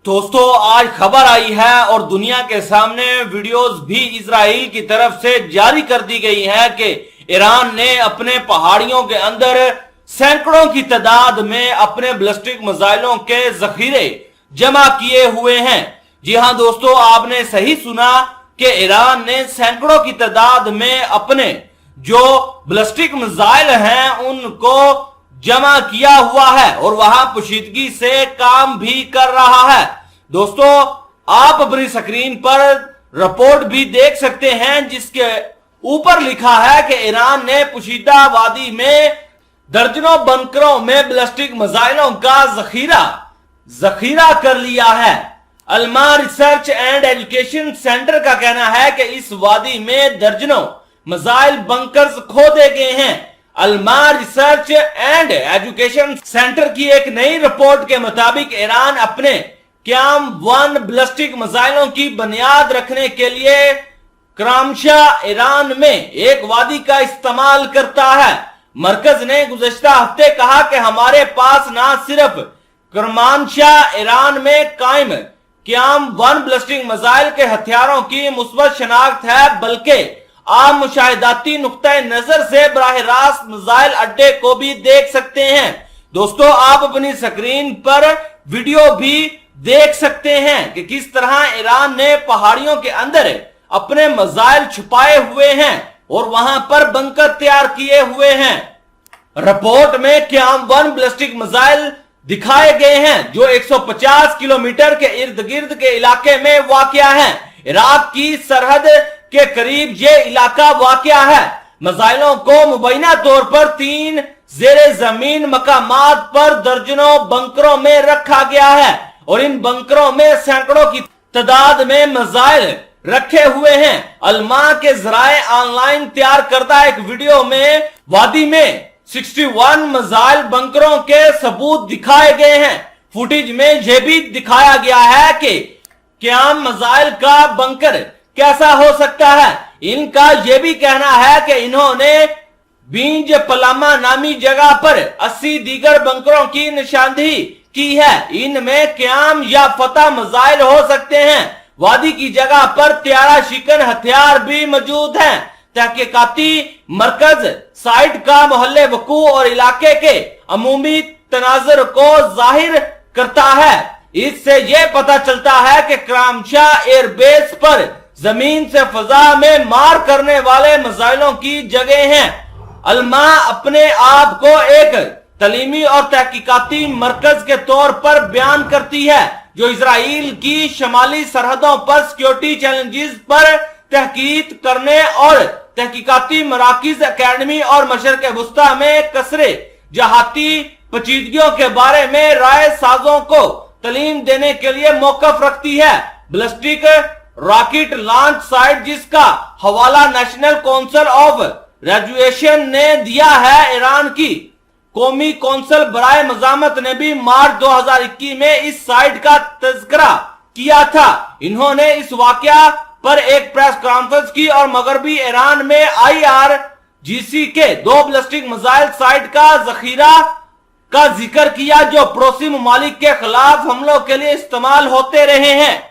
दोस्तों आज खबर आई है और दुनिया के सामने वीडियोस भी इजराइल की तरफ से जारी कर दी गई है कि ईरान ने अपने पहाड़ियों के अंदर सैकड़ों की तादाद में अपने बैलिस्टिक मिसाइलों के जखीरे जमा किए हुए हैं। जी हां दोस्तों, आपने सही सुना कि ईरान ने सैकड़ों की तादाद में अपने जो बैलिस्टिक मिसाइल हैं उनको जमा किया हुआ है और वहां पोशीदगी से काम भी कर रहा है। दोस्तों आप अपनी स्क्रीन पर रिपोर्ट भी देख सकते हैं जिसके ऊपर लिखा है कि ईरान ने पोशीदा वादी में दर्जनों बंकरों में बैलिस्टिक मिसाइलों का जखीरा कर लिया है। Alma research and education centre का कहना है कि इस वादी में दर्जनों मिसाइल बंकर्स खोदे गए हैं। Alma research and education centre की एक नई रिपोर्ट के मुताबिक ईरान अपने क्याम 1 बैलिस्टिक मिसाइलों की बुनियाद रखने के लिए क्रमशः ईरान में एक वादी का इस्तेमाल करता है। मरकज ने गुज़श्ता हफ्ते कहा कि हमारे पास न सिर्फ क्रमशः ईरान में कायम क्याम 1 बैलिस्टिक मिसाइल के हथियारों की मुस्बत शनाख्त है बल्कि आप मुशाहिदाती नुक्ता नजर से बराह रास्त मिसाइल अड्डे को भी देख सकते हैं। दोस्तों आप अपनी स्क्रीन पर वीडियो भी देख सकते हैं कि किस तरह ईरान ने पहाड़ियों के अंदर अपने मिसाइल छुपाए हुए हैं और वहां पर बंकर तैयार किए हुए हैं। रिपोर्ट में क्याम 1 बैलिस्टिक मिसाइल दिखाए गए हैं जो 150 किलोमीटर के इर्द गिर्द के इलाके में वाक़या है। इराक की सरहद के करीब ये इलाका वाक़या है। मिसाइलों को मुबैना तौर पर 3 ज़ेरे जमीन मकामात पर दर्जनों बंकरों में रखा गया है और इन बंकरों में सैकड़ों की तादाद में मिसाइल रखे हुए हैं। अल्मा के जराए ऑनलाइन तैयार करदा एक वीडियो में वादी में 61 मिसाइल बंकरों के सबूत दिखाए गए हैं। फुटेज में यह भी दिखाया गया है कि क्याम मिसाइल का बंकर कैसा हो सकता है। इनका यह भी कहना है कि इन्होंने बींज पलामा नामी जगह पर 80 दीगर बंकरों की निशानदेही की है। इनमें क्याम या फतह मिसाइल हो सकते हैं। वादी की जगह पर त्यारा शिकन हथियार भी मौजूद हैं। तहकीकाती मरकज साइट का मोहल्ले वकू और इलाके के अमूमी तनाजर को जाहिर करता है। इससे यह पता चलता है कि क्रमशः एयरबेस पर जमीन से फजा में मार करने वाले मिसाइलों की जगह हैं। अल्मा अपने आप को एक तलीमी और तहकीकाती मरकज के तौर पर बयान करती है जो इजराइल की शमाली सरहदों पर सिक्योरिटी चैलेंजेस पर तहकीक करने और तहकीकाती मराकिज अकेडमी और मशरक़ वुस्ता में कसरे जहाती पेचीदगियों के बारे में राय साजों को तालीम देने के लिए मौकफ रखती है। बैलिस्टिक रॉकेट लॉन्च साइट जिसका हवाला नेशनल काउंसिल ऑफ ग्रेजुएशन ने दिया है। ईरान की कौमी कौंसिल बराए मजामत ने भी मार्च 2021 में इस साइट का तज़किरा किया था। इन्होंने इस वाकया पर एक प्रेस कॉन्फ्रेंस की और मगरबी ईरान में IRGC के 2 बैलिस्टिक मिसाइल साइट का जखीरा का जिक्र किया जो पड़ोसी ममालिक के खिलाफ हमलों के लिए इस्तेमाल होते रहे हैं।